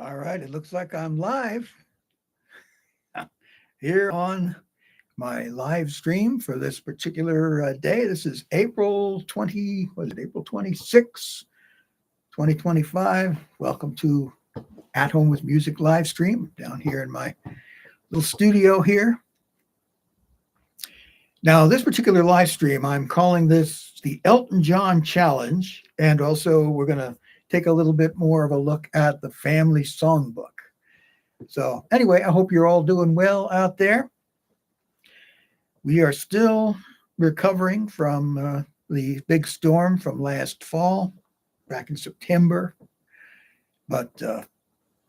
All right, it looks like I'm live here on my live stream for this particular day. This is April 20, was it April 26, 2025. Welcome to At Home with Music live stream down here in my little studio here. Now, this particular live stream, I'm calling this the Elton John Challenge, and also we're going to take a little bit more of a look at the Family Songbook. So, anyway, I hope you're all doing well out there. We are still recovering from the big storm from last fall, back in September. But a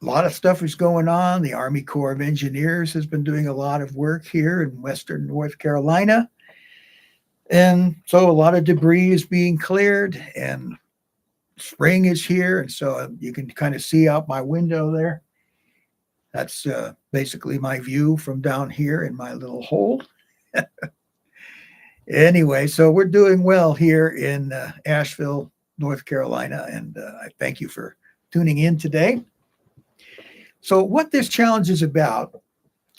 lot of stuff is going on. The Army Corps of Engineers has been doing a lot of work here in Western North Carolina. And so a lot of debris is being cleared, and spring is here. And so you can kind of see out my window there. That's basically my view from down here in my little hole. Anyway, so we're doing well here in Asheville, North Carolina, and I thank you for tuning in today. So what this challenge is about,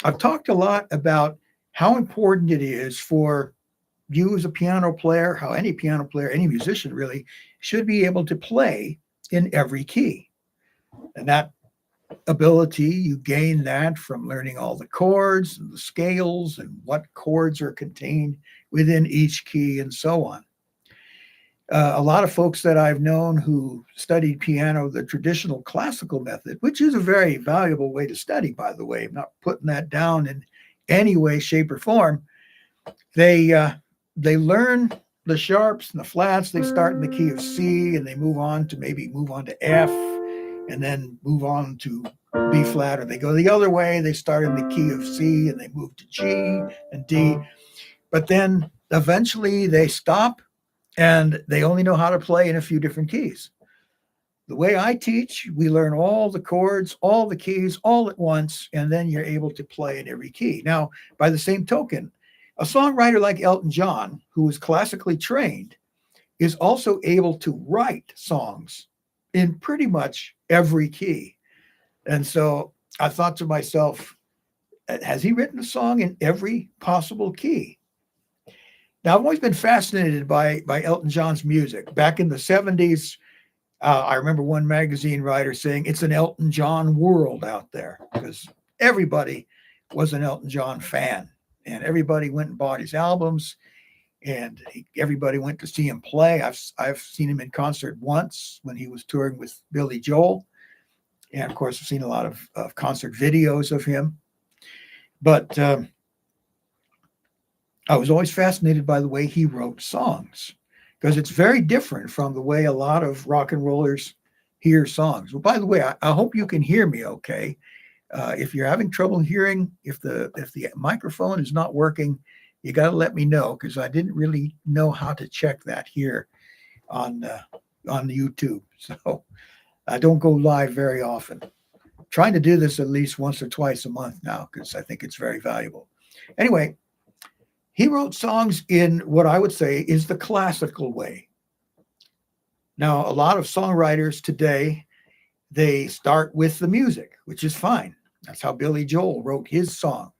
I've talked a lot about how important it is for you as a piano player, how any piano player, any musician really, should be able to play in every key. And that ability, you gain that from learning all the chords and the scales and what chords are contained within each key and so on. A lot of folks that I've known who studied piano the traditional classical method, which is a very valuable way to study, by the way, I'm not putting that down in any way, shape, or form. They learn the sharps and the flats. They start in the key of C and they move on to F, and then move on to B flat, or they go the other way. They start in the key of C and they move to G and D. But then eventually they stop and they only know how to play in a few different keys. The way I teach, we learn all the chords, all the keys, all at once, and then you're able to play in every key. Now, by the same token, a songwriter like Elton John, who is classically trained, is also able to write songs in pretty much every key. And so I thought to myself, has he written a song in every possible key? Now, I've always been fascinated by Elton John's music. Back in the 70s, I remember one magazine writer saying it's an Elton John world out there, because everybody was an Elton John fan, and everybody went and bought his albums, and everybody went to see him play. I've seen him in concert once when he was touring with Billy Joel, and of course I've seen a lot of concert videos of him. But I was always fascinated by the way he wrote songs, because it's very different from the way a lot of rock and rollers hear songs. Well, by the way, I hope you can hear me okay. If you're having trouble hearing, if the microphone is not working, you got to let me know, because I didn't really know how to check that here on YouTube. So I don't go live very often. I'm trying to do this at least once or twice a month now, because I think it's very valuable. Anyway, he wrote songs in what I would say is the classical way. Now, a lot of songwriters today, they start with the music, which is fine. That's how Billy Joel wrote his songs.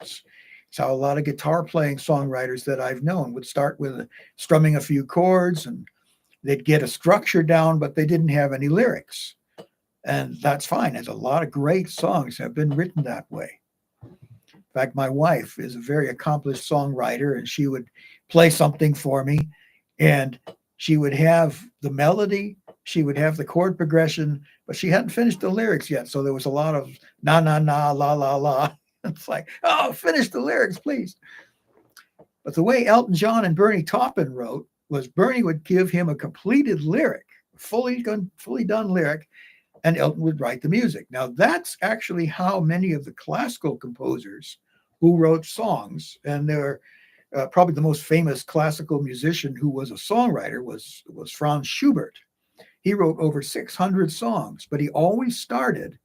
It's how a lot of guitar playing songwriters that I've known would start with strumming a few chords, and they'd get a structure down, but they didn't have any lyrics. And that's fine. There's a lot of great songs have been written that way. In fact, my wife is a very accomplished songwriter, and she would play something for me, and she would have the melody, she would have the chord progression, but she hadn't finished the lyrics yet. So there was a lot of na, na, na, la, la, la. It's like, oh, finish the lyrics, please. But the way Elton John and Bernie Taupin wrote was Bernie would give him a completed lyric, fully done lyric, and Elton would write the music. Now, that's actually how many of the classical composers who wrote songs, and they're probably the most famous classical musician who was a songwriter was Franz Schubert. He wrote over 600 songs, but he always started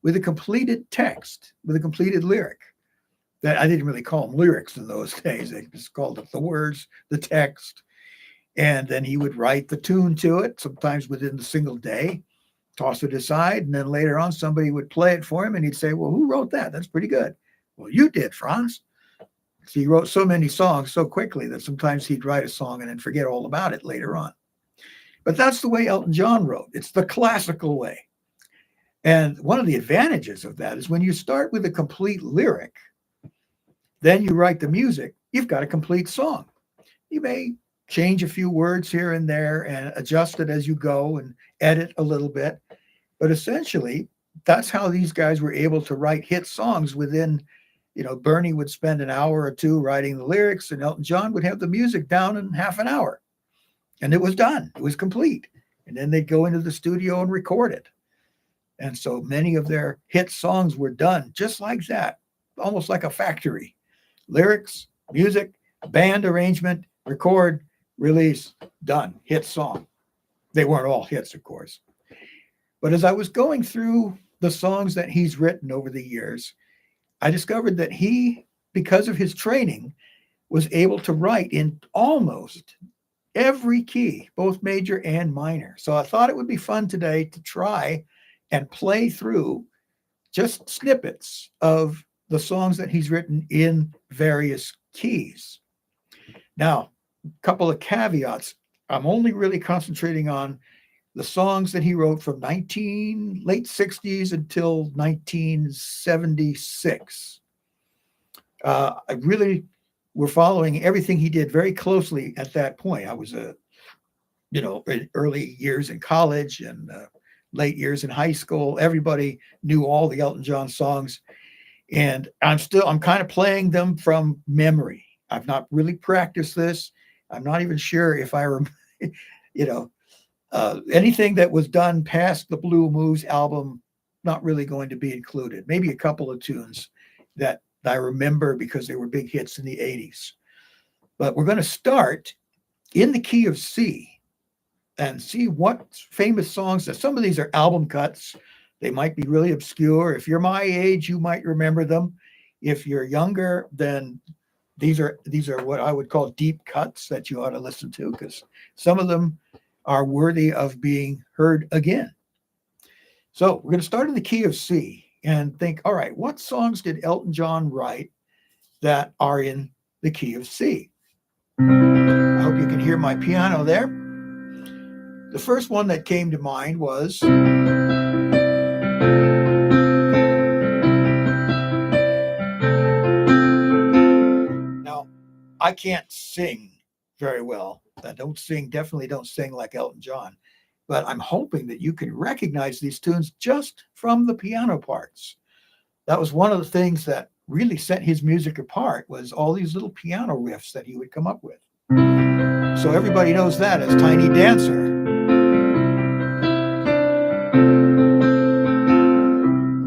with a completed text, with a completed lyric. That I didn't really call them lyrics in those days. They just called it the words, the text. And then he would write the tune to it, sometimes within a single day. toss it aside, and then later on somebody would play it for him, and he'd say, "Well, who wrote that? That's pretty good." "Well, you did, Franz." So he wrote so many songs so quickly that sometimes he'd write a song and then forget all about it later on. But that's the way Elton John wrote. It's the classical way. And one of the advantages of that is when you start with a complete lyric, then you write the music, you've got a complete song. You may change a few words here and there and adjust it as you go and edit a little bit. But essentially, that's how these guys were able to write hit songs within, Bernie would spend an hour or two writing the lyrics, and Elton John would have the music down in half an hour. And it was done. It was complete. And then they'd go into the studio and record it. And so many of their hit songs were done just like that, almost like a factory. Lyrics, music, band arrangement, record, release, done, hit song. They weren't all hits, of course. But as I was going through the songs that he's written over the years, I discovered that he, because of his training, was able to write in almost every key, both major and minor. So I thought it would be fun today to try and play through just snippets of the songs that he's written in various keys. Now, a couple of caveats. I'm only really concentrating on the songs that he wrote from late 60s until 1976. I really were following everything he did very closely at that point. I was in early years in college and late years in high school. Everybody knew all the Elton John songs, and I'm kind of playing them from memory. I've not really practiced this. I'm not even sure if I remember, anything that was done past the Blue Moves album, not really going to be included. Maybe a couple of tunes that I remember because they were big hits in the 80s. But we're going to start in the key of C and see what famous songs that some of these are album cuts. They might be really obscure. If you're my age, you might remember them. If you're younger, then these are what I would call deep cuts that you ought to listen to, because some of them are worthy of being heard again. So we're going to start in the key of C and think, all right, what songs did Elton John write that are in the key of C? I hope you can hear my piano there. The first one that came to mind was now, I can't sing very well. Definitely don't sing like Elton John. But I'm hoping that you can recognize these tunes just from the piano parts. That was one of the things that really set his music apart, was all these little piano riffs that he would come up with. So everybody knows that as Tiny Dancer.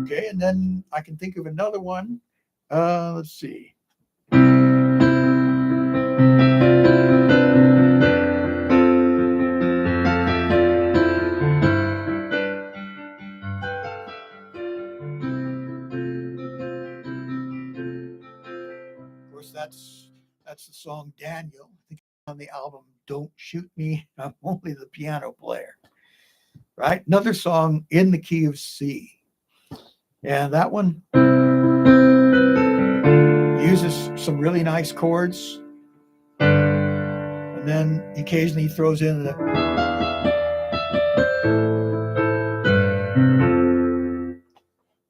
Okay, and then I can think of another one. Let's see. That's the song Daniel. I think on the album Don't Shoot Me, I'm Only the Piano Player. Right? Another song in the key of C. And that one uses some really nice chords. And then occasionally he throws in the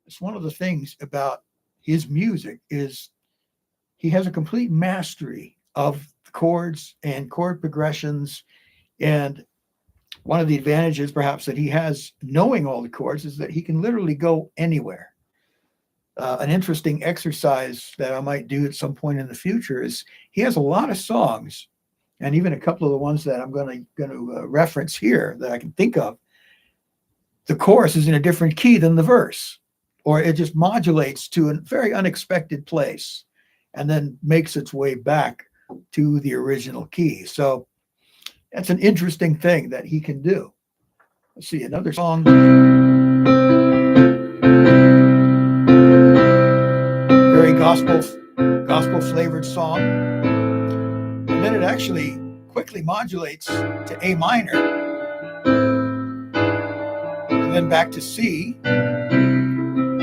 it's one of the things about his music is he has a complete mastery of chords and chord progressions. And one of the advantages perhaps that he has knowing all the chords is that he can literally go anywhere. An interesting exercise that I might do at some point in the future is he has a lot of songs, and even a couple of the ones that I'm going to reference here that I can think of, the chorus is in a different key than the verse, or it just modulates to a very unexpected place and then makes its way back to the original key. So that's an interesting thing that he can do. Let's see, another song. Very gospel flavored song. And then it actually quickly modulates to A minor. And then then back to C. Then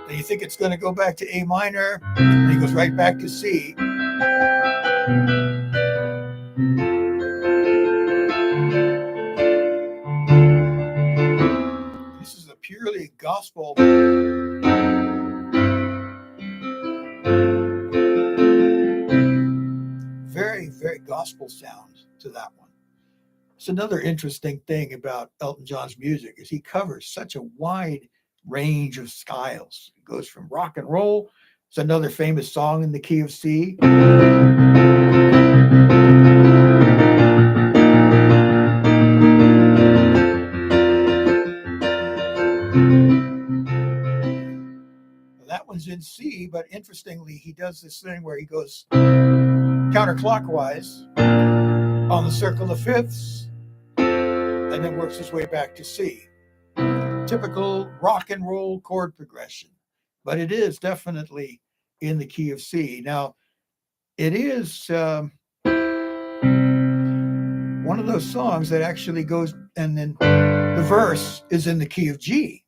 you think it's going to go back to A minor, and he goes right back to C. This is a purely gospel. Very, very gospel sound to that one. It's another interesting thing about Elton John's music is he covers such a wide range of styles. It goes from rock and roll. It's another famous song in the key of C. That one's in C, but interestingly, he does this thing where he goes counterclockwise on the circle of fifths and then works his way back to C. Typical rock and roll chord progression, but it is definitely in the key of C. Now, it is one of those songs that actually goes, and then the verse is in the key of G.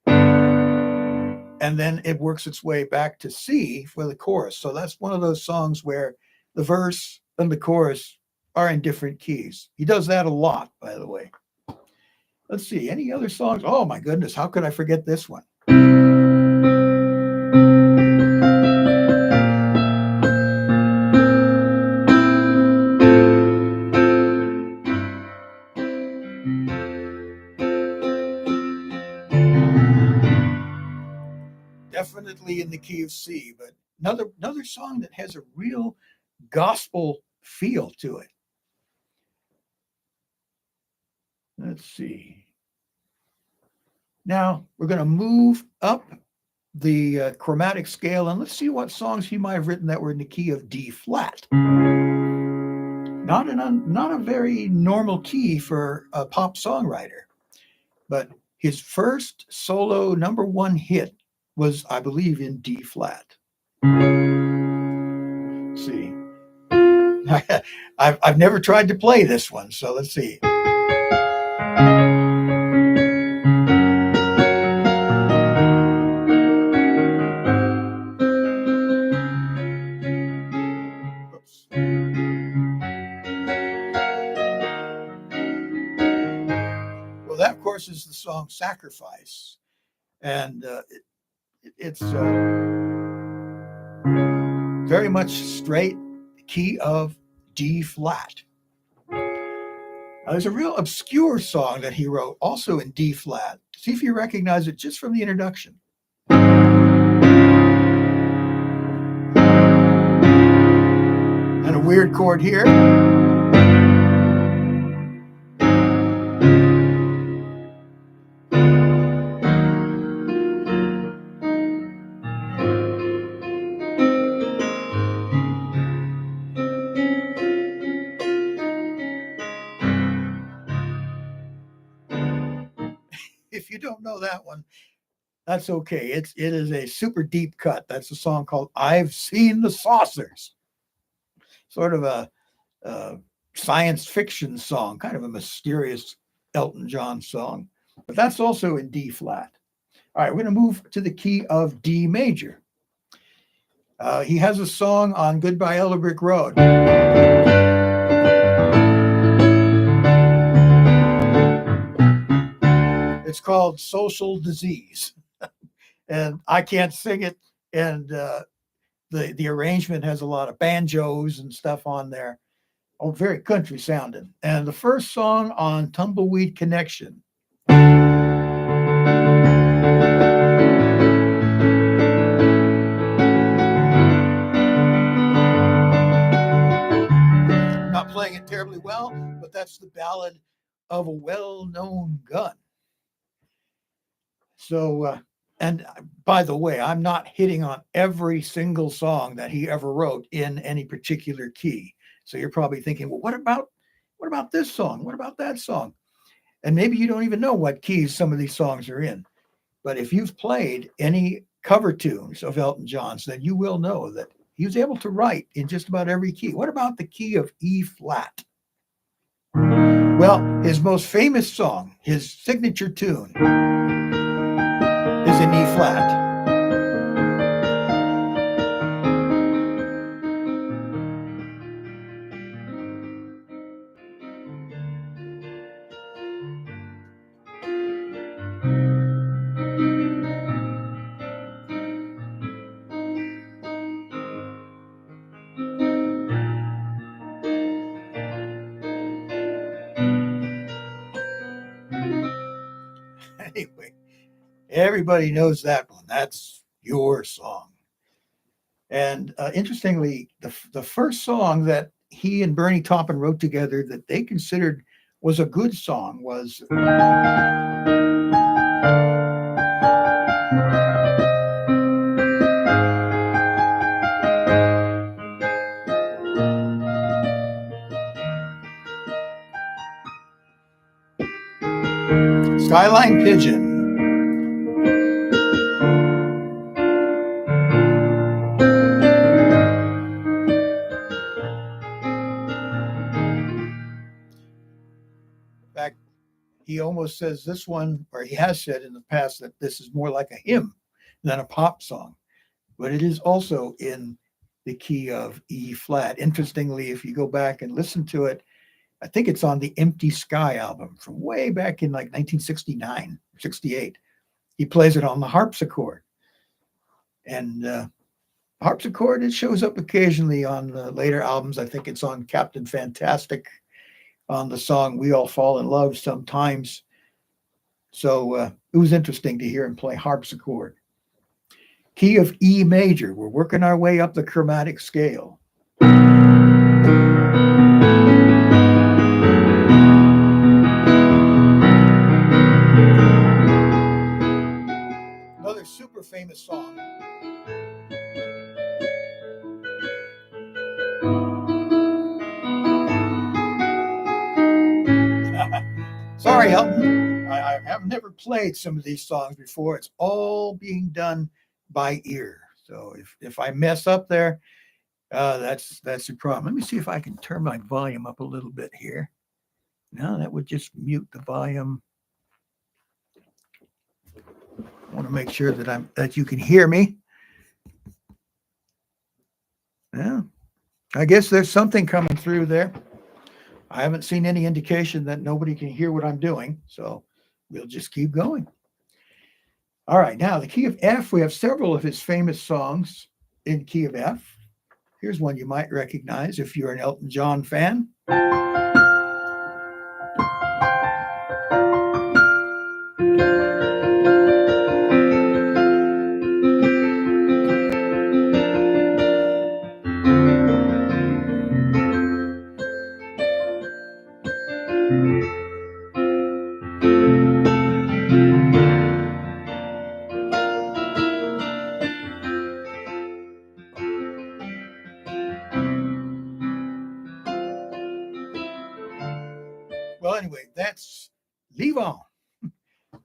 And then it works its way back to C for the chorus. So that's one of those songs where the verse and the chorus are in different keys. He does that a lot, by the way. Let's see, any other songs? Oh my goodness, how could I forget this one? Definitely in the key of C, but another song that has a real gospel feel to it. Let's see. Now we're going to move up the chromatic scale, and let's see what songs he might have written that were in the key of D flat. Not a very normal key for a pop songwriter, but his first solo number one hit was, I believe, in D flat. Let's see. I've never tried to play this one, so let's see. Oops. Well, that, of course, is the song Sacrifice. And it's very much straight key of D flat. Now, there's a real obscure song that he wrote also in D flat. See if you recognize it just from the introduction. And a weird chord here. If you don't know that one, that's okay. It is a super deep cut. That's a song called I've Seen the Saucers. Sort of a science fiction song, kind of a mysterious Elton John song. But that's also in D flat. All right, we're going to move to the key of D major. He has a song on Goodbye Yellow Brick Road. It's called Social Disease. And I can't sing it. And the arrangement has a lot of banjos and stuff on there. Oh, very country sounding. And the first song on Tumbleweed Connection. I'm not playing it terribly well, but that's the ballad of a well-known gun. So, and by the way, I'm not hitting on every single song that he ever wrote in any particular key. So you're probably thinking, well, what about this song? What about that song? And maybe you don't even know what keys some of these songs are in. But if you've played any cover tunes of Elton John's, then you will know that he was able to write in just about every key. What about the key of E flat? Well, his most famous song, his signature tune, is in E flat. Anyway, everybody knows that one. That's your song. And interestingly, the first song that he and Bernie Taupin wrote together that they considered was a good song was Skyline Pigeon. In fact, he almost says this one, or he has said in the past, that this is more like a hymn than a pop song, but it is also in the key of E flat. Interestingly, if you go back and listen to it, I think it's on the Empty Sky album from way back in like 1969, 68. He plays it on the harpsichord. And harpsichord, it shows up occasionally on the later albums. I think it's on Captain Fantastic on the song We All Fall in Love sometimes. So it was interesting to hear him play harpsichord. Key of E major. We're working our way up the chromatic scale. Another super famous song. Sorry, Elton. I have never played some of these songs before. It's all being done by ear. So if I mess up there, that's the problem. Let me see if I can turn my volume up a little bit here. No, that would just mute the volume. I want to make sure that you can hear me. Yeah, I guess there's something coming through there. I haven't seen any indication that nobody can hear what I'm doing, so we'll just keep going. All right, now the key of F, we have several of his famous songs in key of F. Here's one you might recognize if you're an Elton John fan. Well, anyway, that's Leave On.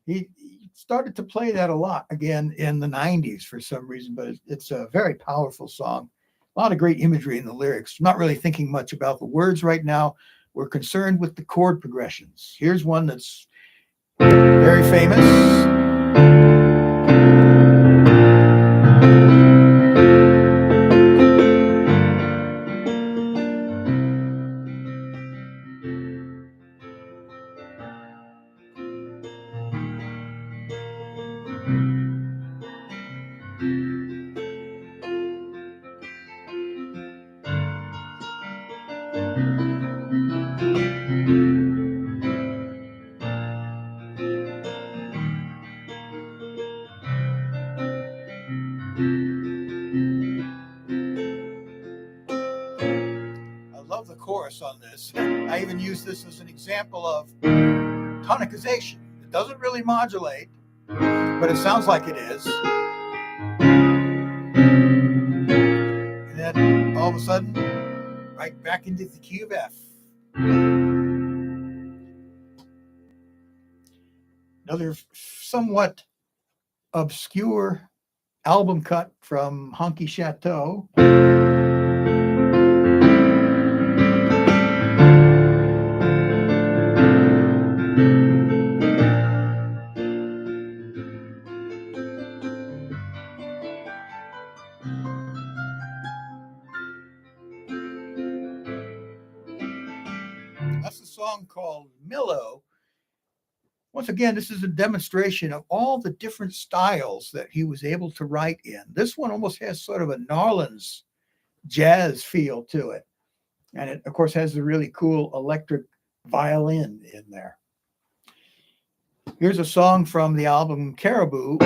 He started to play that a lot again in the 90s for some reason, but it's a very powerful song. A lot of great imagery in the lyrics. I'm not really thinking much about the words right now. We're concerned with the chord progressions. Here's one that's very famous. I love the chorus on this. I even use this as an example of tonicization. It doesn't really modulate, but it sounds like it is. And then all of a sudden, right back into the key of F. Another somewhat obscure album cut from Honky Chateau. That's a song called Millow. Once again, this is a demonstration of all the different styles that he was able to write in. This one almost has sort of a Narlands jazz feel to it. And it, of course, has the really cool electric violin in there. Here's a song from the album Caribou.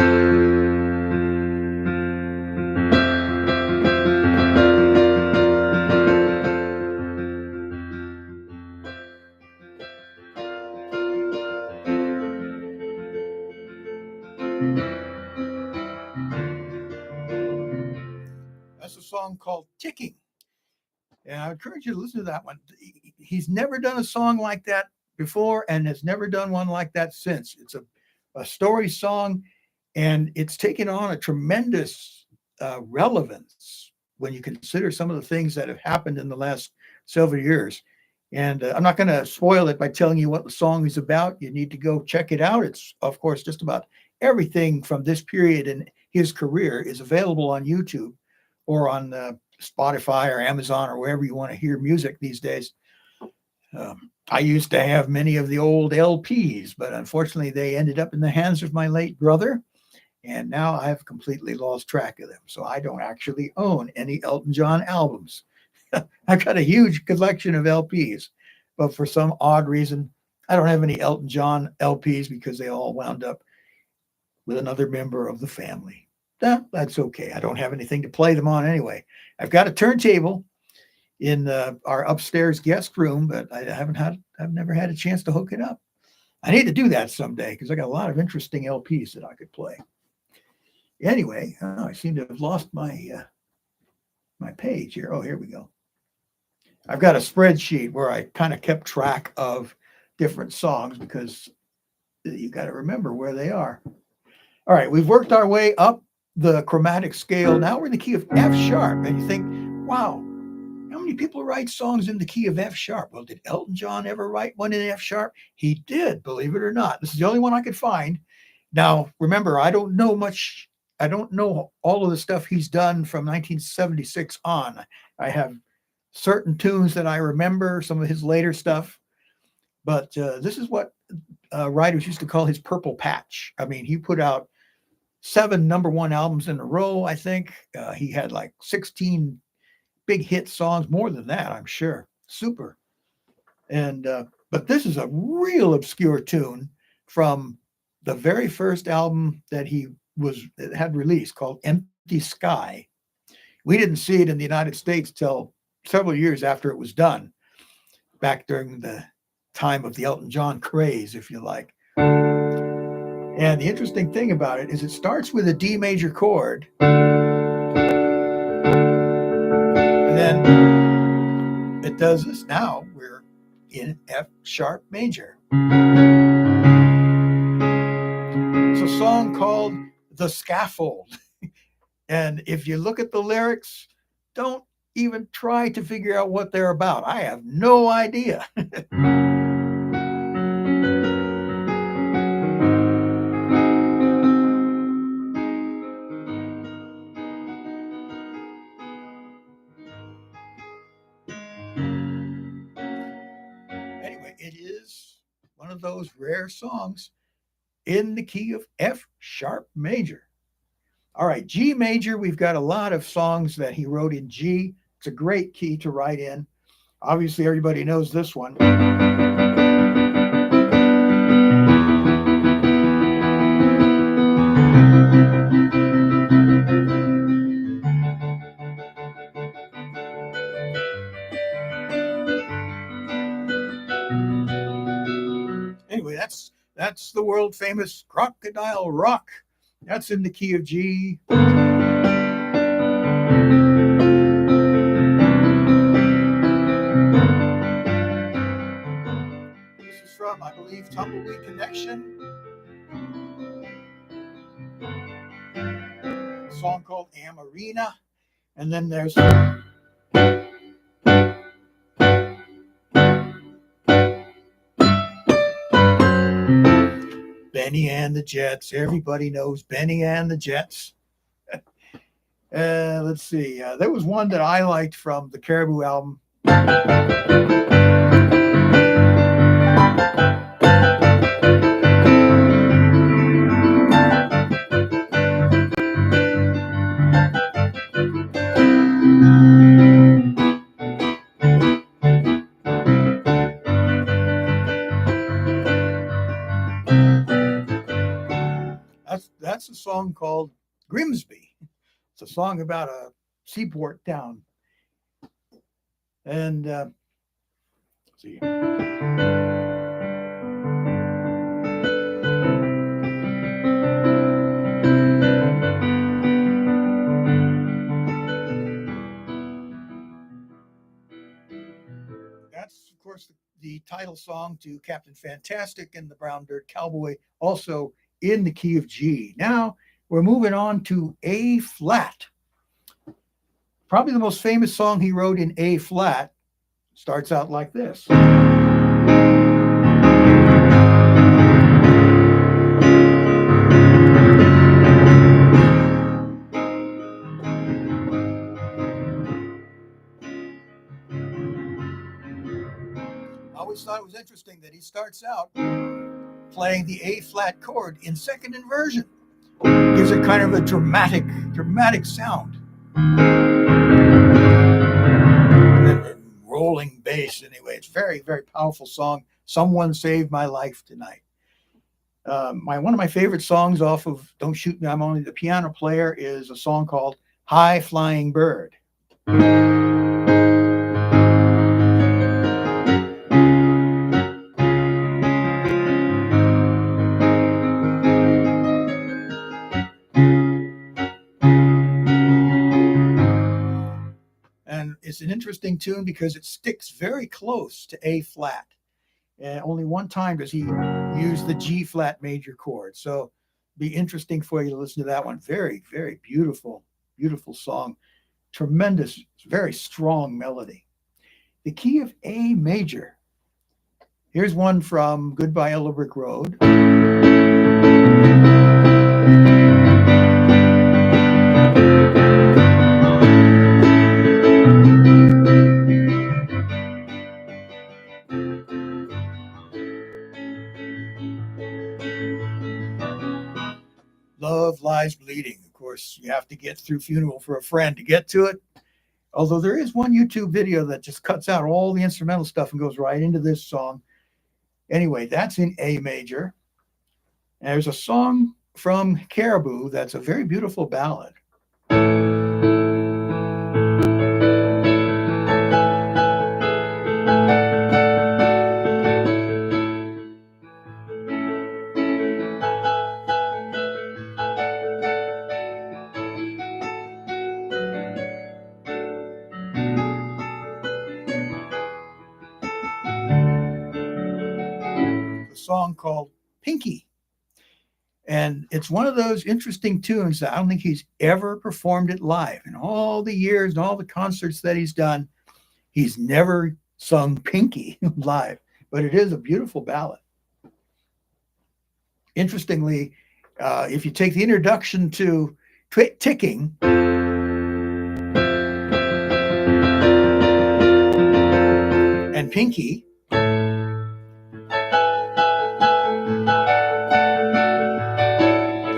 That's a song called Ticking. And I encourage you to listen to that one. He's never done a song like that before and has never done one like that since. It's a story song, and it's taken on a tremendous relevance when you consider some of the things that have happened in the last several years. And I'm not going to spoil it by telling you what the song is about. You need to go check it out. It's, of course, just about everything from this period in his career is available on YouTube or on Spotify or Amazon or wherever you want to hear music these days. I used to have many of the old LPs, but unfortunately they ended up in the hands of my late brother, and now I've completely lost track of them. So I don't actually own any Elton John albums. I've got a huge collection of LPs, but for some odd reason, I don't have any Elton John LPs because they all wound up with another member of the family. That's okay. I don't have anything to play them on anyway. I've got a turntable in our upstairs guest room, but I've never had a chance to hook it up. I need to do that someday because I got a lot of interesting LPs that I could play. Anyway, I seem to have lost my page here. Oh, here we go. I've got a spreadsheet where I kind of kept track of different songs because you got to remember where they are. All right, we've worked our way up the chromatic scale. Now we're in the key of F sharp, and you think, wow, how many people write songs in the key of F sharp? Well, did Elton John ever write one in F sharp? He did, believe it or not. This is the only one I could find. Now, remember, I don't know much. I don't know all of the stuff he's done from 1976 on. I have certain tunes that I remember, some of his later stuff, but this is what writers used to call his purple patch. I mean, he put out 7 number one albums in a row, I think. He had like 16 big hit songs, more than that, I'm sure. Super. And but this is a real obscure tune from the very first album that he had released called Empty Sky. We didn't see it in the United States till several years after it was done, back during the time of the Elton John craze, if you like. And the interesting thing about it is it starts with a D major chord, and then it does this. Now we're in F sharp major. It's a song called The Scaffold. And if you look at the lyrics, don't even try to figure out what they're about. I have no idea. Anyway, it is one of those rare songs in the key of F sharp major. All right, G major, we've got a lot of songs that he wrote in G. It's a great key to write in. Obviously, everybody knows this one. Anyway, that's the world famous Crocodile Rock. That's in the key of G. This is from, I believe, Tumbleweed Connection. song called Amarina. And then there's Benny and the Jets. Everybody knows Benny and the Jets. Let's see. There was one that I liked from the Caribou album. That's a song called Grimsby. It's a song about a seaport town. And let's see. That's, of course, the title song to Captain Fantastic and the Brown Dirt Cowboy, also in the key of G. Now we're moving on to A flat. Probably the most famous song he wrote in A flat starts out like this. I always thought it was interesting that he starts out playing the A flat chord in second inversion. Gives it kind of a dramatic sound. And then rolling bass anyway. It's very, very powerful song. Someone Saved My Life Tonight. One of my favorite songs off of Don't Shoot Me, I'm Only the Piano Player is a song called High Flying Bird. And it's an interesting tune because it sticks very close to A flat. Only one time does he use the G flat major chord. So be interesting for you to listen to that one. Very, very beautiful, beautiful song. Tremendous, very strong melody. The key of A major. Here's one from Goodbye Yellow Brick Road. Love Lies Bleeding. Of course, you have to get through Funeral for a Friend to get to it. Although there is one YouTube video that just cuts out all the instrumental stuff and goes right into this song. Anyway, that's in A major. And there's a song from Caribou that's a very beautiful ballad. Song called Pinky. And it's one of those interesting tunes that I don't think he's ever performed it live. In all the years and all the concerts that he's done, he's never sung Pinky live, but it is a beautiful ballad. Interestingly, if you take the introduction to Ticking, and Pinky,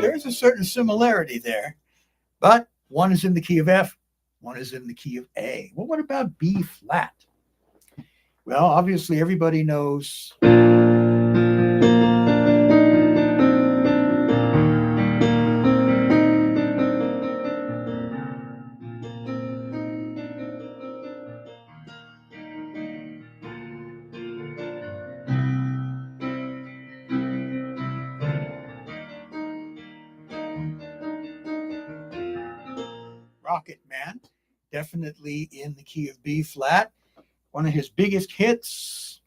there's a certain similarity there, but one is in the key of F, one is in the key of A. Well, what about B flat? Well, obviously everybody knows Rocket Man, definitely in the key of B flat. One of his biggest hits.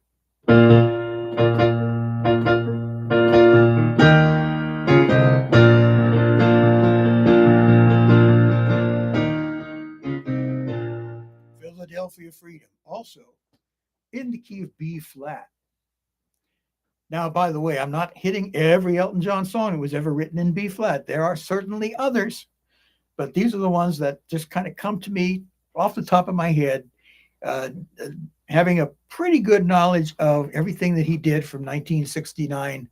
of Freedom, also in the key of B flat. Now, by the way, I'm not hitting every Elton John song that was ever written in B flat. There are certainly others, but these are the ones that just kind of come to me off the top of my head, uh, having a pretty good knowledge of everything that he did from 1969,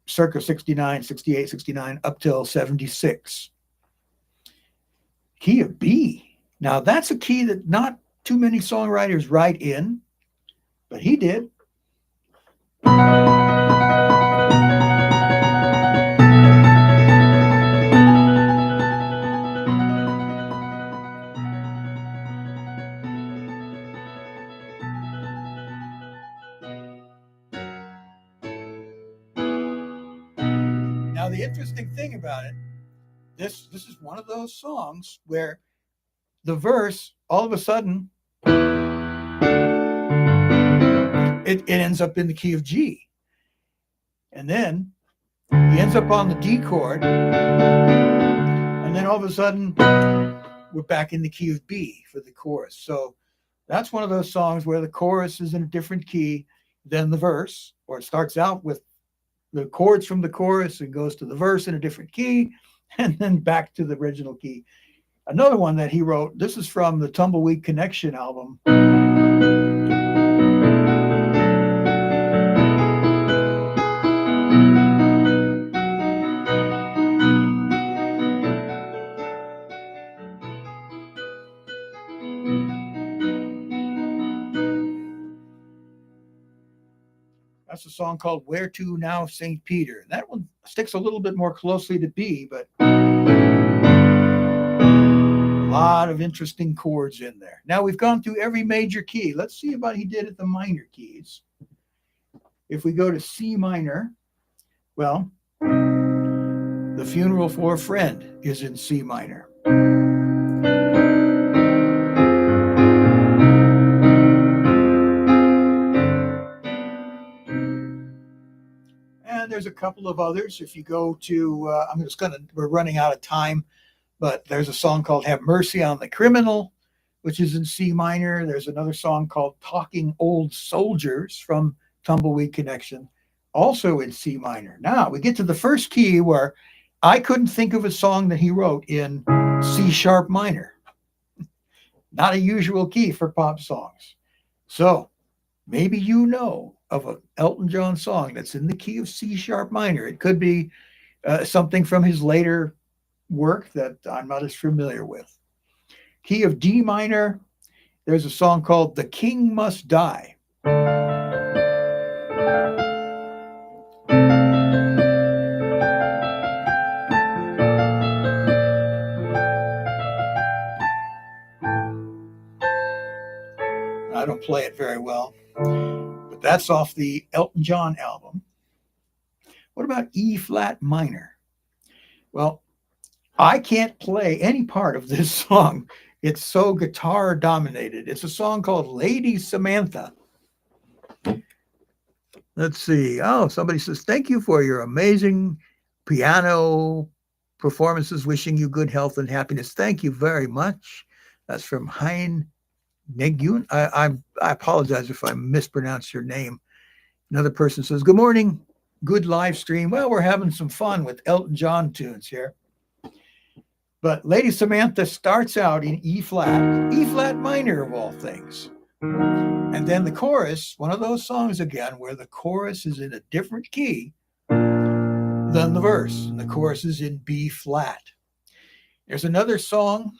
circa 69, 68, 69, up till 76. Key of B. Now, that's a key that not too many songwriters write in, but he did. Now, the interesting thing about it, this is one of those songs where the verse, all of a sudden, it ends up in the key of G. And then he ends up on the D chord. And then all of a sudden, we're back in the key of B for the chorus. So that's one of those songs where the chorus is in a different key than the verse, or it starts out with the chords from the chorus and goes to the verse in a different key, and then back to the original key. Another one that he wrote, this is from the Tumbleweed Connection album. That's a song called Where To Now, St. Peter. That one sticks a little bit more closely to B, but a lot of interesting chords in there. Now we've gone through every major key. Let's see what he did at the minor keys. If we go to C minor, well, The Funeral for a Friend is in C minor. And there's a couple of others. If you go to, we're running out of time, but there's a song called Have Mercy on the Criminal, which is in C minor. There's another song called Talking Old Soldiers from Tumbleweed Connection, also in C minor. Now we get to the first key where I couldn't think of a song that he wrote in C sharp minor. Not a usual key for pop songs. So maybe you know of an Elton John song that's in the key of C sharp minor. It could be something from his later work that I'm not as familiar with. Key of D minor, there's a song called The King Must Die. I don't play it very well, but that's off the Elton John album. What about E flat minor? Well, I can't play any part of this song. It's so guitar dominated. It's a song called Lady Samantha. Let's see. Oh, somebody says, thank you for your amazing piano performances. Wishing you good health and happiness. Thank you very much. That's from Hein Negun. I apologize if I mispronounced your name. Another person says, good morning. Good live stream. Well, we're having some fun with Elton John tunes here. But Lady Samantha starts out in E flat minor of all things. And then the chorus, one of those songs again, where the chorus is in a different key than the verse. And the chorus is in B flat. There's another song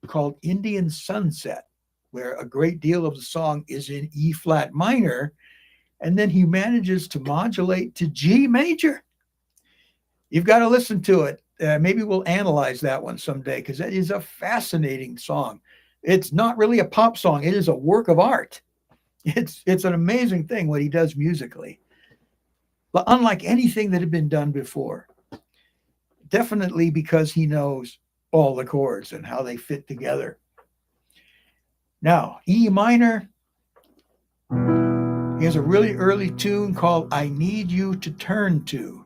called Indian Sunset, where a great deal of the song is in E flat minor. And then he manages to modulate to G major. You've got to listen to it. Maybe we'll analyze that one someday, because that is a fascinating song. It's not really a pop song. It is a work of art. It's an amazing thing what he does musically, but unlike anything that had been done before. Definitely because he knows all the chords and how they fit together. Now, E minor, he has a really early tune called I Need You to Turn To.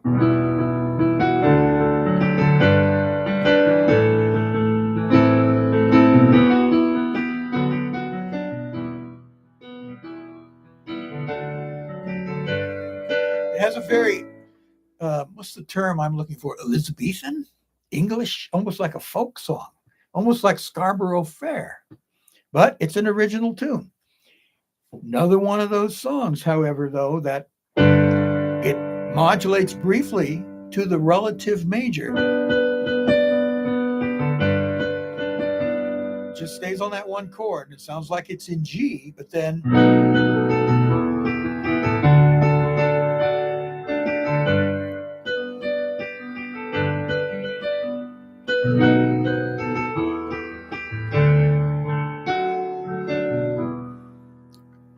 It has a very, what's the term I'm looking for? Elizabethan English, almost like a folk song, almost like Scarborough Fair, but it's an original tune. Another one of those songs, however, though, that it modulates briefly to the relative major. Just stays on that one chord, and it sounds like it's in G, but then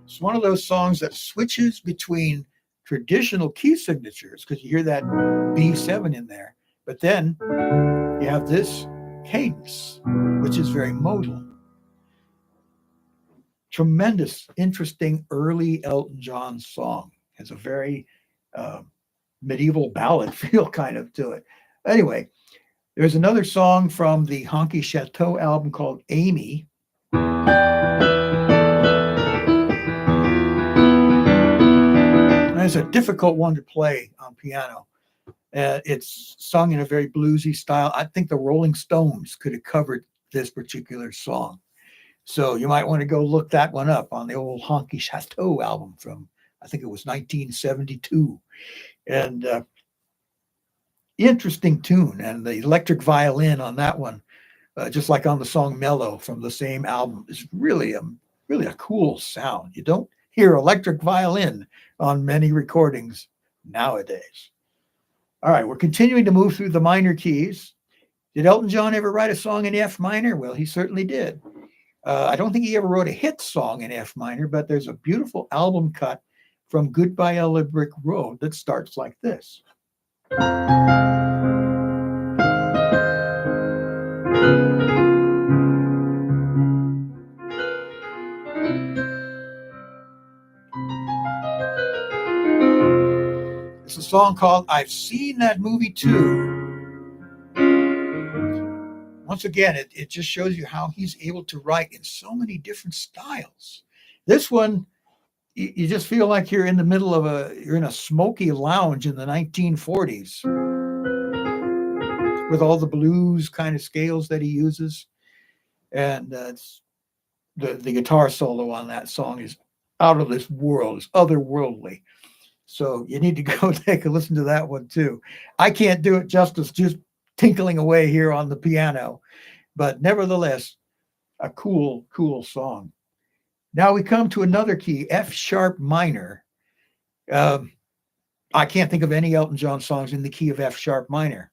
it's one of those songs that switches between traditional key signatures, because you hear that B7 in there, but then you have this cadence, which is very modal. Tremendous, interesting early Elton John song. Has a very uh, medieval ballad feel kind of to it. Anyway, there's another song from the Honky Chateau album called Amy. And it's a difficult one to play on piano. It's sung in a very bluesy style. I think the Rolling Stones could have covered this particular song. So you might want to go look that one up on the old Honky Chateau album from, I think it was 1972. And interesting tune. And the electric violin on that one, just like on the song Mellow from the same album, is really a cool sound. You don't hear electric violin on many recordings nowadays. All right, we're continuing to move through the minor keys. Did Elton John ever write a song in F minor? Well, he certainly did. I don't think he ever wrote a hit song in F minor, but there's a beautiful album cut from Goodbye Yellow Brick Road that starts like this. It's a song called I've Seen That Movie Too. Once again, it just shows you how he's able to write in so many different styles. This one, you just feel like you're in the middle of you're in a smoky lounge in the 1940s with all the blues kind of scales that he uses. And the guitar solo on that song is out of this world. It's otherworldly. So you need to go take a listen to that one too. I can't do it justice just tinkling away here on the piano, but nevertheless, a cool song. Now we come to another key, F sharp minor. I can't think of any Elton John songs in the key of F sharp minor.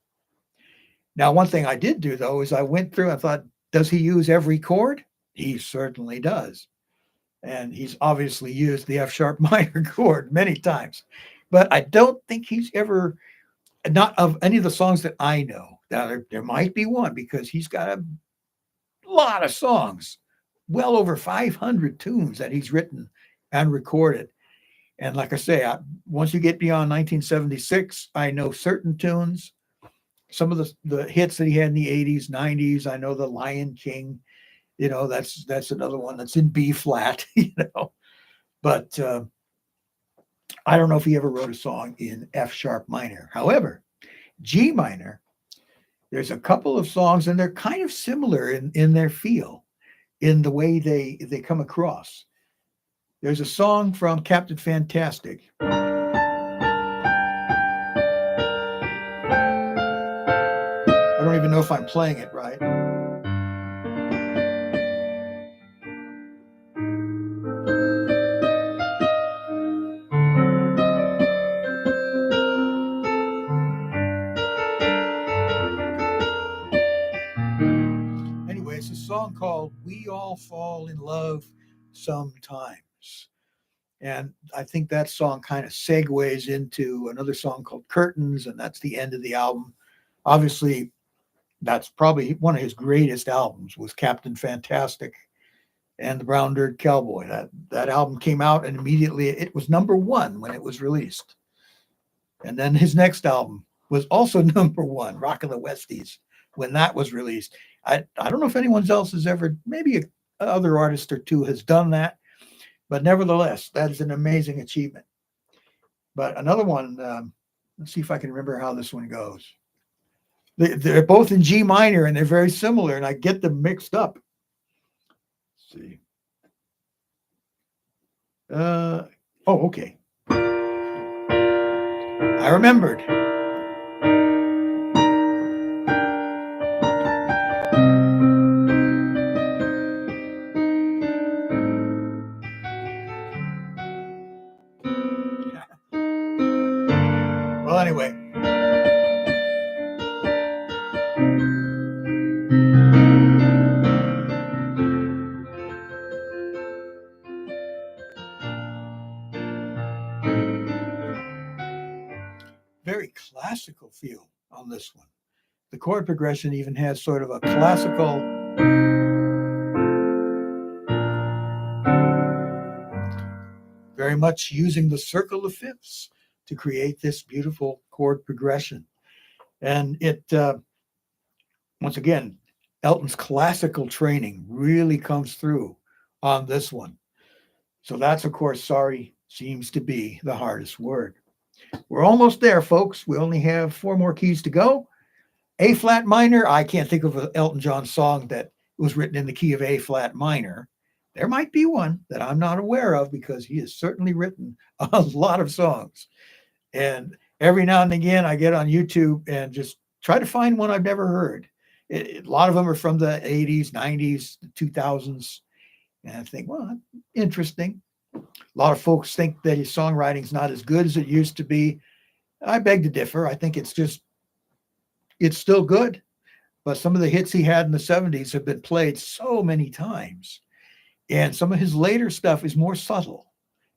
Now, one thing I did do though is I went through and thought, does he use every chord? He certainly does. And he's obviously used the F sharp minor chord many times. But I don't think he's ever, not of any of the songs that I know. Now, there might be one because he's got a lot of songs, well over 500 tunes that he's written and recorded. And like I say, once you get beyond 1976, I know certain tunes. Some of the hits that he had in the 80s, 90s, I know the Lion King, that's another one that's in B flat, But I don't know if he ever wrote a song in F sharp minor. However, G minor, there's a couple of songs, and they're kind of similar in their feel, in the way they come across. There's a song from Captain Fantastic. I don't even know if I'm playing it right. Anyway, it's a song called We All Fall in Love Sometimes. And I think that song kind of segues into another song called Curtains, and that's the end of the album. Obviously, that's probably one of his greatest albums was Captain Fantastic and the Brown Dirt Cowboy. That album came out, and immediately it was number one when it was released. And then his next album was also number one, Rockin' the Westies, when that was released. I don't know if anyone else has ever, maybe other artist or two has done that, but nevertheless, that is an amazing achievement. But another one, let's see if I can remember how this one goes. They're both in G minor and they're very similar, and I get them mixed up. Let's see. Okay. I remembered. Well, anyway. Very classical feel on this one. The chord progression even has sort of a classical, very much using the circle of fifths to create this beautiful chord progression. And it, once again, Elton's classical training really comes through on this one. So that's, of course, sorry seems to be the hardest word. We're almost there, folks. We only have 4 more keys to go. A flat minor. I can't think of an Elton John song that was written in the key of A flat minor. There might be one that I'm not aware of because he has certainly written a lot of songs. And every now and again, I get on YouTube and just try to find one I've never heard. A lot of them are from the 80s, 90s, 2000s. And I think, well, interesting. A lot of folks think that his songwriting's not as good as it used to be. I beg to differ. I think it's still good. But some of the hits he had in the 70s have been played so many times. And some of his later stuff is more subtle.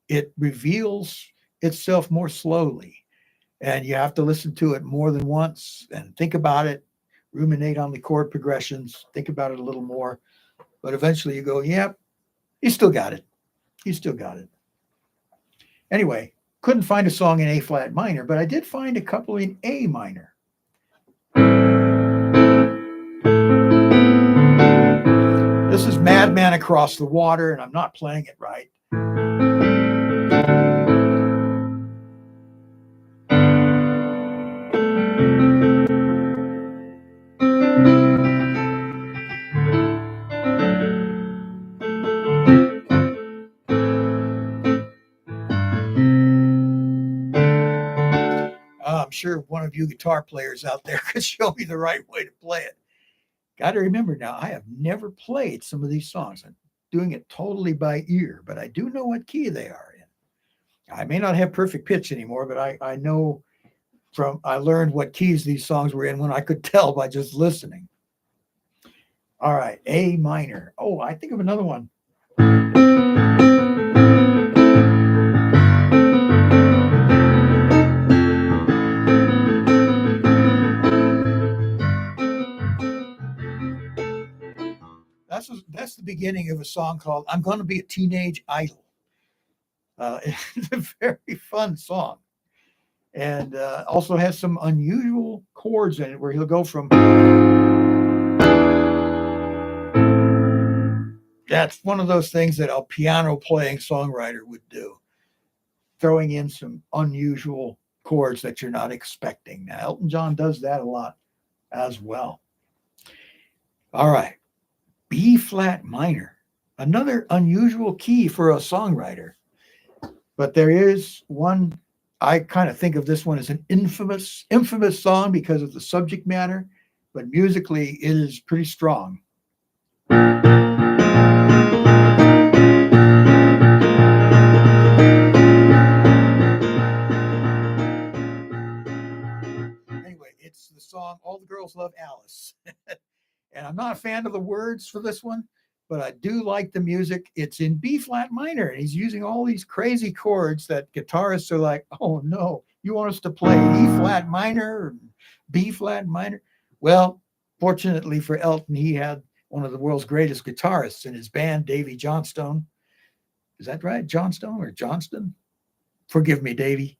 It reveals itself more slowly. And you have to listen to it more than once and think about it, ruminate on the chord progressions, think about it a little more. But eventually you go, yep, he still got it. He still got it. Anyway, couldn't find a song in A flat minor, but I did find a couple in A minor. This is Madman Across the Water, and I'm not playing it right. I'm sure one of you guitar players out there could show me the right way to play it. Got to remember now, I have never played some of these songs. I'm doing it totally by ear, but I do know what key they are in. I may not have perfect pitch anymore, but I know I learned what keys these songs were in when I could tell by just listening. All right, A minor. Oh, I think of another one. That's the beginning of a song called I'm Gonna Be a Teenage Idol. It's a very fun song. And also has some unusual chords in it where he'll go from. That's one of those things that a piano playing songwriter would do, throwing in some unusual chords that you're not expecting. Now, Elton John does that a lot as well. All right. B flat minor, another unusual key for a songwriter. But there is one, I kind of think of this one as an infamous song because of the subject matter, but musically it is pretty strong. Anyway, it's the song All the Girls Love Alice. And I'm not a fan of the words for this one, but I do like the music. It's in B flat minor, and he's using all these crazy chords that guitarists are like, oh no, you want us to play E flat minor or B flat minor? Well, fortunately for Elton, he had one of the world's greatest guitarists in his band, Davy Johnstone. Is that right? Johnstone or Johnston? Forgive me, Davy.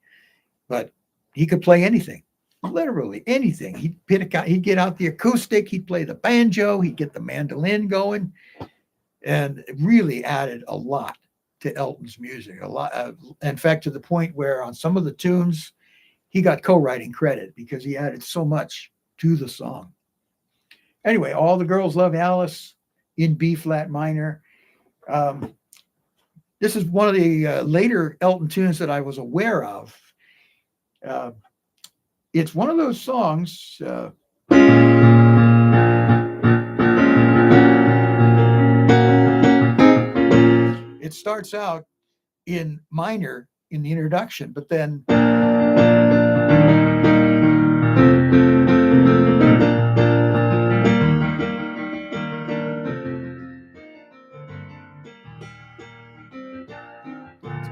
But he could play anything. Literally anything. He'd get out the acoustic, he'd play the banjo, he'd get the mandolin going, and it really added a lot to Elton's music. A lot, in fact, to the point where on some of the tunes, he got co-writing credit because he added so much to the song. Anyway, All the Girls Love Alice in B flat minor. Um, this is one of the later Elton tunes that I was aware of. Uh, it's one of those songs. It starts out in minor in the introduction, but then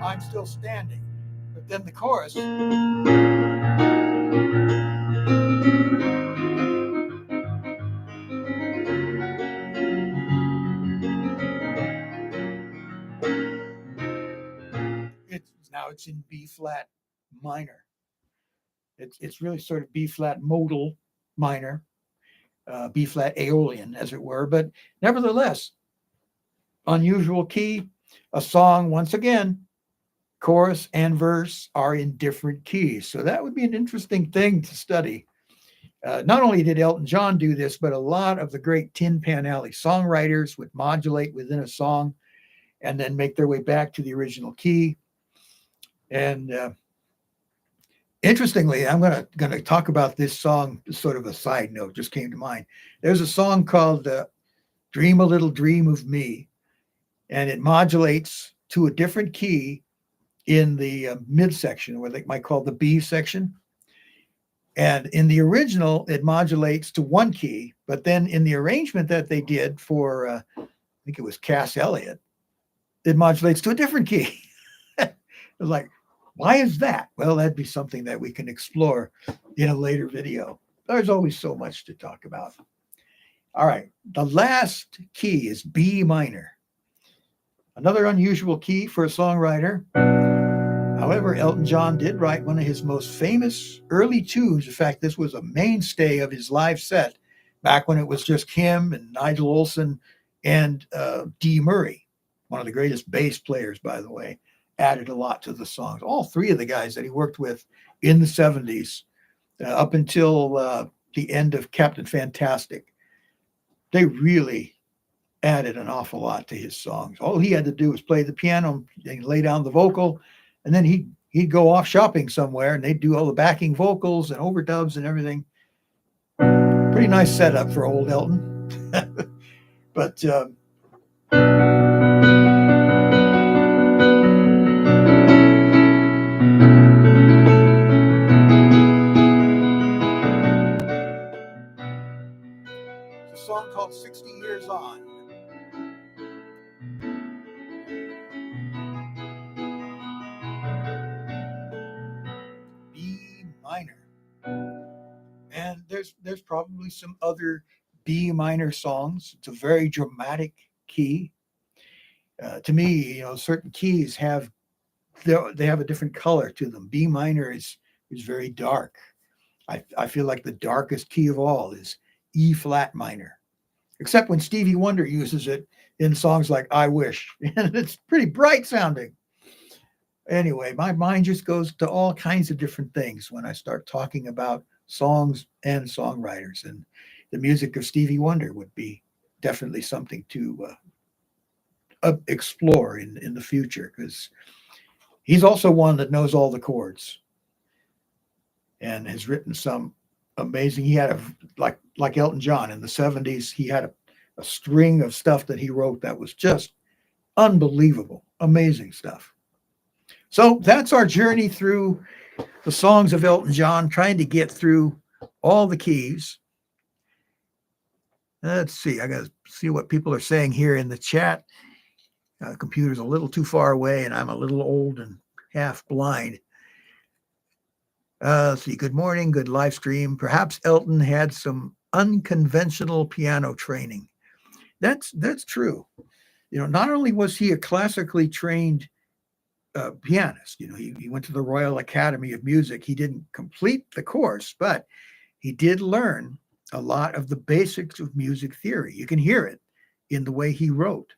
I'm Still Standing. But then the chorus. It's in B flat minor. It's really sort of B flat modal minor, B flat Aeolian, as it were. But nevertheless, unusual key. A song, once again, chorus and verse are in different keys. So that would be an interesting thing to study. Not only did Elton John do this, but a lot of the great Tin Pan Alley songwriters would modulate within a song and then make their way back to the original key. And interestingly, I'm going to talk about this song, sort of a side note, just came to mind. There's a song called Dream a Little Dream of Me, and it modulates to a different key in the midsection, what they might call the B section. And in the original, it modulates to one key, but then in the arrangement that they did for, I think it was Cass Elliot, it modulates to a different key. It was like, why is that? Well, that'd be something that we can explore in a later video. There's always so much to talk about. All right, the last key is B minor. Another unusual key for a songwriter. However, Elton John did write one of his most famous early tunes. In fact, this was a mainstay of his live set back when it was just him and Nigel Olsson and Dee Murray, one of the greatest bass players, by the way, added a lot to the songs. All three of the guys that he worked with in the 70s, up until the end of Captain Fantastic, they really added an awful lot to his songs. All he had to do was play the piano and lay down the vocal, and then he'd go off shopping somewhere, and they'd do all the backing vocals and overdubs and everything. Pretty nice setup for old Elton. But the song called 60 Years On. B minor. And there's probably some other B minor songs. It's a very dramatic key. To me, certain keys they have a different color to them. B minor is very dark. I feel like the darkest key of all is E flat minor, except when Stevie Wonder uses it in songs like I Wish, and it's pretty bright sounding. Anyway, my mind just goes to all kinds of different things when I start talking about songs and songwriters, and the music of Stevie Wonder would be definitely something to explore in the future, because he's also one that knows all the chords and has written some amazing. He had like Elton John in the 70s. He had a string of stuff that he wrote that was just unbelievable, amazing stuff. So that's our journey through the songs of Elton John, trying to get through all the keys. Let's see. I got to see what people are saying here in the chat. The computer's a little too far away, and I'm a little old and half blind. Let's see. Good morning. Good live stream. Perhaps Elton had some unconventional piano training. That's true. Not only was he a classically trained pianist, he went to the Royal Academy of Music. He didn't complete the course, but he did learn a lot of the basics of music theory. You can hear it in the way he wrote.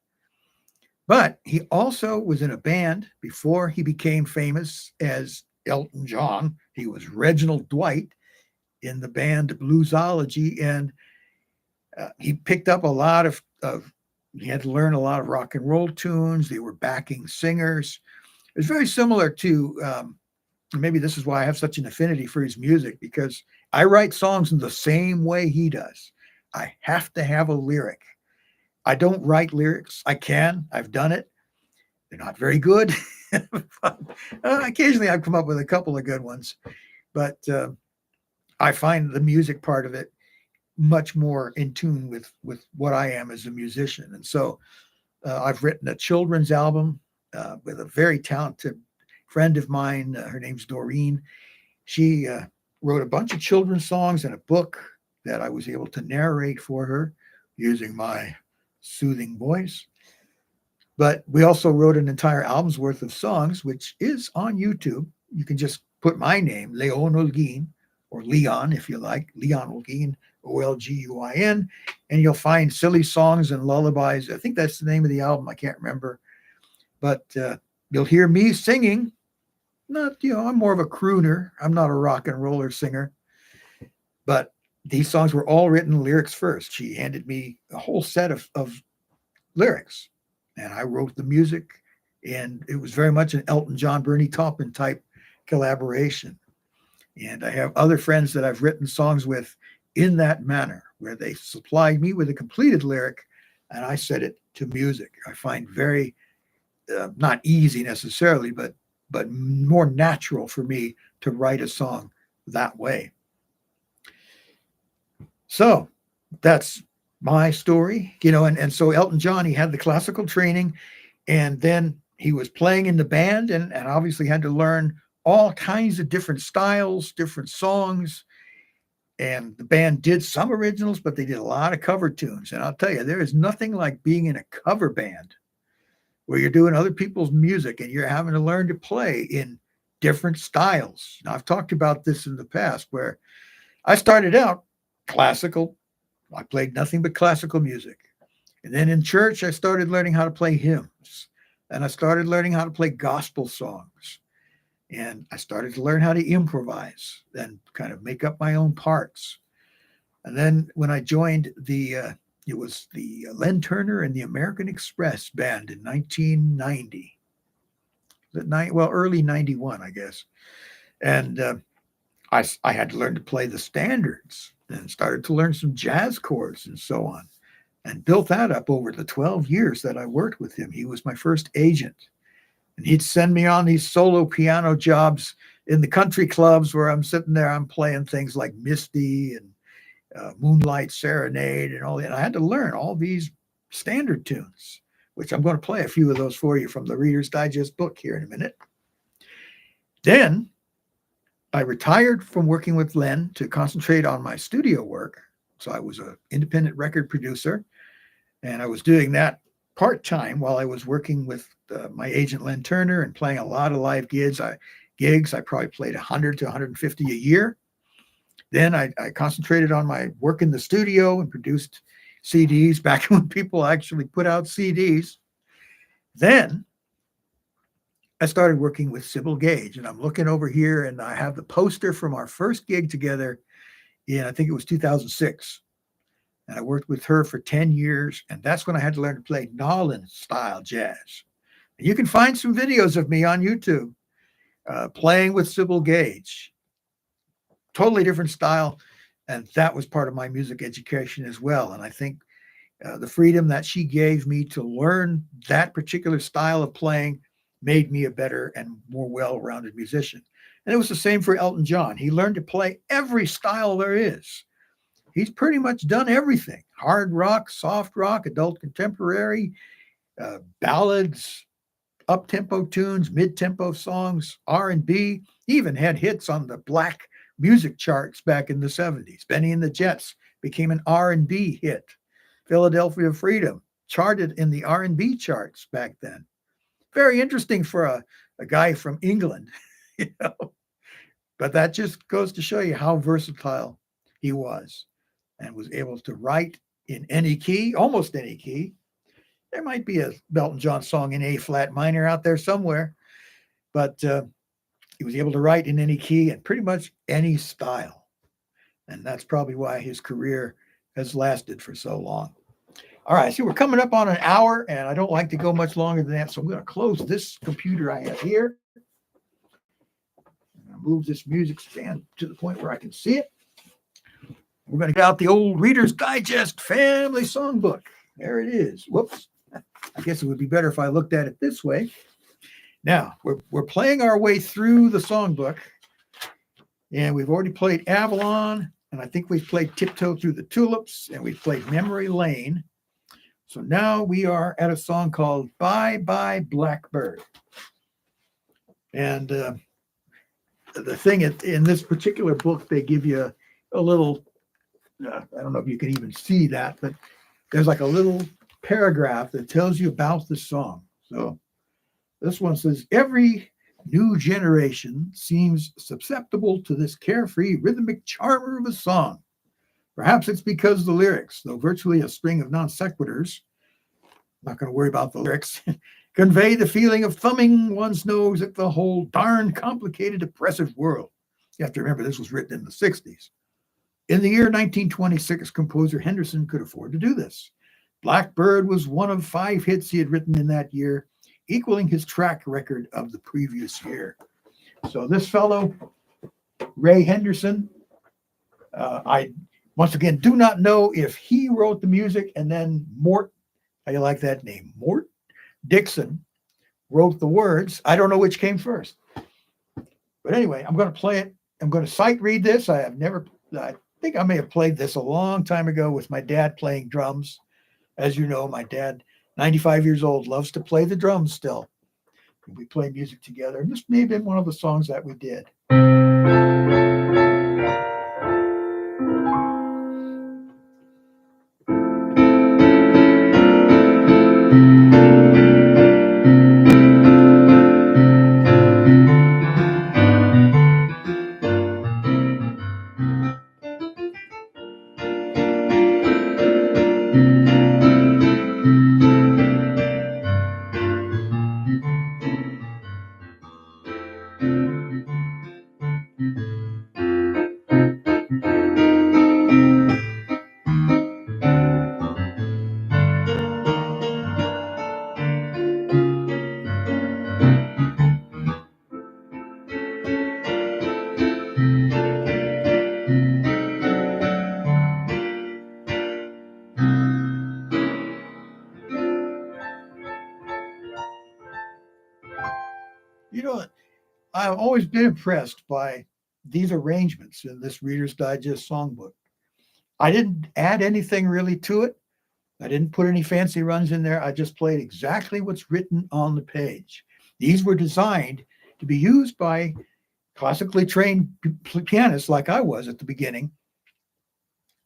But he also was in a band before he became famous as Elton John. He was Reginald Dwight in the band Bluesology, and he picked up a lot of, he had to learn a lot of rock and roll tunes. They were backing singers. It was very similar to, maybe this is why I have such an affinity for his music, because I write songs in the same way he does. I have to have a lyric. I don't write lyrics. I can. I've done it. They're not very good. Occasionally I've come up with a couple of good ones, but I find the music part of it much more in tune with what I am as a musician. And so I've written a children's album with a very talented friend of mine. Her name's Doreen. She wrote a bunch of children's songs and a book that I was able to narrate for her using my soothing voice. But we also wrote an entire album's worth of songs, which is on YouTube. You can just put my name, Leon Olguin, or Leon, if you like, Leon Olguin, Olguin, and you'll find silly songs and lullabies. I think that's the name of the album. I can't remember. But you'll hear me singing. Not, I'm more of a crooner. I'm not a rock and roller singer. But these songs were all written lyrics first. She handed me a whole set of lyrics, and I wrote the music. And it was very much an Elton John, Bernie Taupin type collaboration. And I have other friends that I've written songs with in that manner, where they supplied me with a completed lyric and I set it to music. I find very, not easy necessarily, but more natural for me to write a song that way. So that's my story, and so Elton John, he had the classical training, and then he was playing in the band and obviously had to learn all kinds of different styles, different songs. And the band did some originals, but they did a lot of cover tunes. And I'll tell you, there is nothing like being in a cover band where you're doing other people's music and you're having to learn to play in different styles. Now, I've talked about this in the past where I started out classical. I played nothing but classical music. And then in church, I started learning how to play hymns. And I started learning how to play gospel songs. And I started to learn how to improvise and kind of make up my own parts. And then when I joined it was the Len Turner and the American Express band in 1990. Early 91, I guess. And I had to learn to play the standards and started to learn some jazz chords and so on, and built that up over the 12 years that I worked with him. He was my first agent. And he'd send me on these solo piano jobs in the country clubs where I'm sitting there, I'm playing things like Misty and Moonlight Serenade and all that. And I had to learn all these standard tunes, which I'm going to play a few of those for you from the Reader's Digest book here in a minute. Then I retired from working with Len to concentrate on my studio work. So I was an independent record producer, and I was doing that part-time while I was working with my agent Len Turner and playing a lot of live gigs. I probably played 100 to 150 a year. Then I concentrated on my work in the studio and produced CDs back when people actually put out CDs. Then I started working with Sybil Gage, and I'm looking over here and I have the poster from our first gig together in, I think it was 2006. And I worked with her for 10 years. And that's when I had to learn to play Nolan style jazz. And you can find some videos of me on YouTube playing with Sybil Gage. Totally different style. And that was part of my music education as well. And I think the freedom that she gave me to learn that particular style of playing made me a better and more well-rounded musician. And it was the same for Elton John. He learned to play every style there is. He's pretty much done everything: hard rock, soft rock, adult contemporary, ballads, up-tempo tunes, mid-tempo songs, R&B. He even had hits on the black music charts back in the 70s. Benny and the Jets became an R&B hit. Philadelphia Freedom charted in the R&B charts back then. Very interesting for a guy from England, But that just goes to show you how versatile he was, and was able to write in any key, almost any key, There might be a Elton John song in A flat minor out there somewhere, but he was able to write in any key and pretty much any style. And that's probably why his career has lasted for so long. All right, so we're coming up on an hour, and I don't like to go much longer than that, so I'm going to close this computer I have here. I'm going to move this music stand to the point where I can see it. We're going to get out the old Reader's Digest Family Songbook. There it is. Whoops. I guess it would be better if I looked at it this way. Now, we're playing our way through the songbook, and we've already played Avalon, and I think we've played Tiptoe Through the Tulips, and we've played Memory Lane. So now we are at a song called Bye Bye Blackbird. And the thing in this particular book, they give you a little, I don't know if you can even see that, but there's like a little paragraph that tells you about the song. So this one says, every new generation seems susceptible to this carefree rhythmic charmer of a song. Perhaps it's because the lyrics, though virtually a string of non sequiturs, not going to worry about the lyrics, convey the feeling of thumbing one's nose at the whole darn complicated, oppressive world. You have to remember this was written in the 60s. In the year 1926, composer Henderson could afford to do this. Blackbird was one of 5 hits he had written in that year, equaling his track record of the previous year. So this fellow, Ray Henderson, I once again do not know if he wrote the music and then Mort, how you like that name, Mort Dixon, wrote the words. I don't know which came first. But anyway, I'm going to play it. I'm going to sight read this. I think I may have played this a long time ago with my dad playing drums. As you know, my dad, 95 years old, loves to play the drums still. We play music together. And this may have been one of the songs that we did. You know, I've always been impressed by these arrangements in this Reader's Digest songbook. I didn't add anything really to it. I didn't put any fancy runs in there. I just played exactly what's written on the page. These were designed to be used by classically trained pianists like I was at the beginning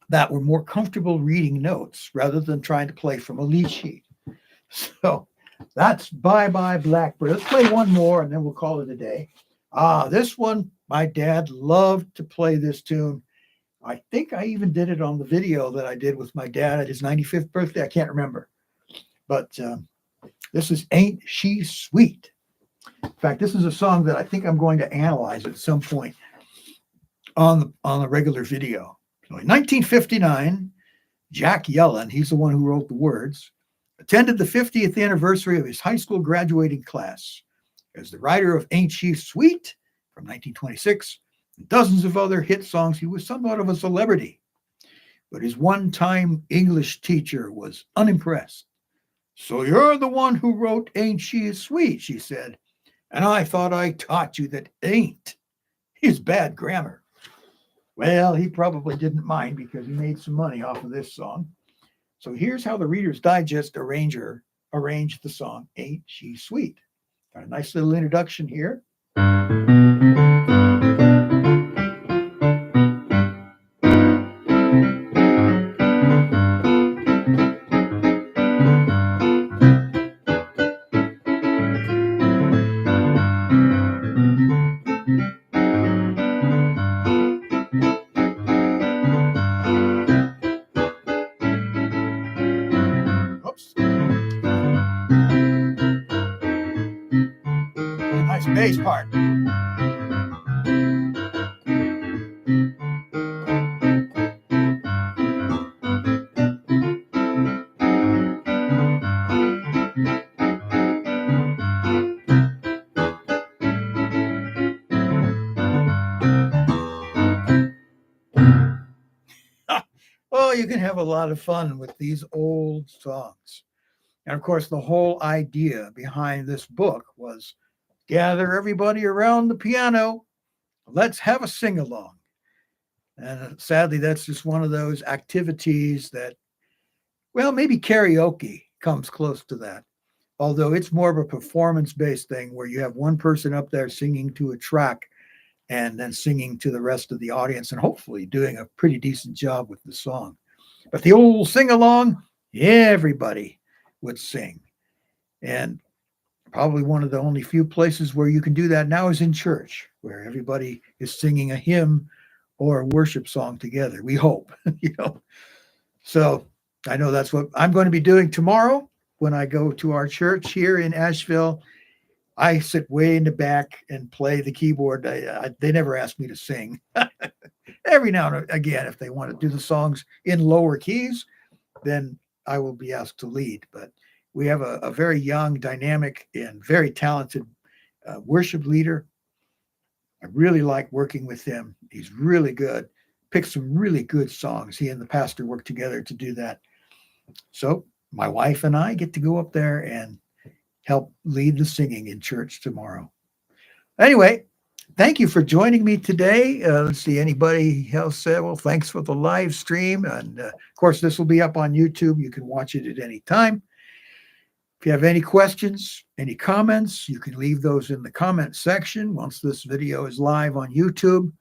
that were more comfortable reading notes rather than trying to play from a lead sheet. So that's Bye Bye Blackbird. Let's play one more and then we'll call it a day. This one, my dad loved to play this tune. I think I even did it on the video that I did with my dad at his 95th birthday. I can't remember. But this is Ain't She Sweet. In fact, this is a song that I think I'm going to analyze at some point on a regular video. So in 1959, Jack Yellen, he's the one who wrote the words, attended the 50th anniversary of his high school graduating class. As the writer of Ain't She Sweet from 1926 and dozens of other hit songs, he was somewhat of a celebrity. But his one-time English teacher was unimpressed. So you're the one who wrote Ain't She Sweet, she said. And I thought I taught you that ain't is bad grammar. Well, he probably didn't mind because he made some money off of this song. So here's how the Reader's Digest arranger arranged the song Ain't She Sweet. Got a nice little introduction here. Nice bass part. Oh, you can have a lot of fun with these old songs. And of course, the whole idea behind this book was gather everybody around the piano. Let's have a sing along. And sadly, that's just one of those activities that, well, maybe karaoke comes close to that. Although it's more of a performance based thing where you have one person up there singing to a track and then singing to the rest of the audience and hopefully doing a pretty decent job with the song. But the old sing along, everybody would sing. And probably one of the only few places where you can do that now is in church, where everybody is singing a hymn or a worship song together. We hope, you know. So I know that's what I'm going to be doing tomorrow when I go to our church here in Asheville. I sit way in the back and play the keyboard. They never ask me to sing. Every now and again, if they want to do the songs in lower keys, then I will be asked to lead. But we have a very young, dynamic, and very talented worship leader. I really like working with him. He's really good. Picked some really good songs. He and the pastor work together to do that. So my wife and I get to go up there and help lead the singing in church tomorrow. Anyway, thank you for joining me today. Let's see, anybody else said, well, thanks for the live stream. And of course, this will be up on YouTube. You can watch it at any time. If you have any questions, any comments, you can leave those in the comment section once this video is live on YouTube.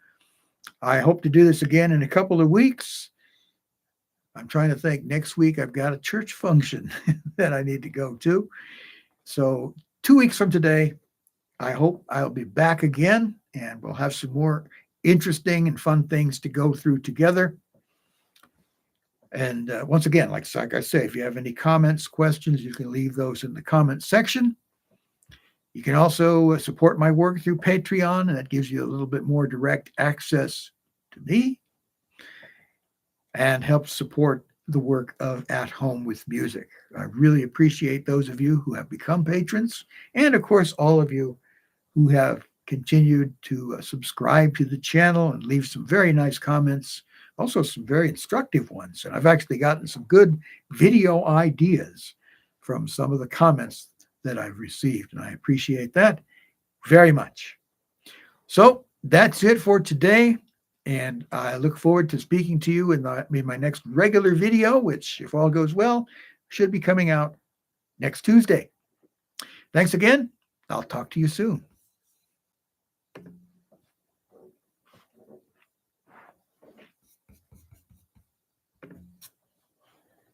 I hope to do this again in a couple of weeks. I'm trying to think. Next week, I've got a church function that I need to go to. So 2 weeks from today, I hope I'll be back again and we'll have some more interesting and fun things to go through together. And once again, like I say, if you have any comments, questions, you can leave those in the comment section. You can also support my work through Patreon, and that gives you a little bit more direct access to me and helps support the work of At Home with Music. I really appreciate those of you who have become patrons, and of course, all of you who have continued to subscribe to the channel and leave some very nice comments, also some very instructive ones. And I've actually gotten some good video ideas from some of the comments that I've received, and I appreciate that very much. So that's it for today. And I look forward to speaking to you in my next regular video, which, if all goes well, should be coming out next Tuesday. Thanks again. I'll talk to you soon.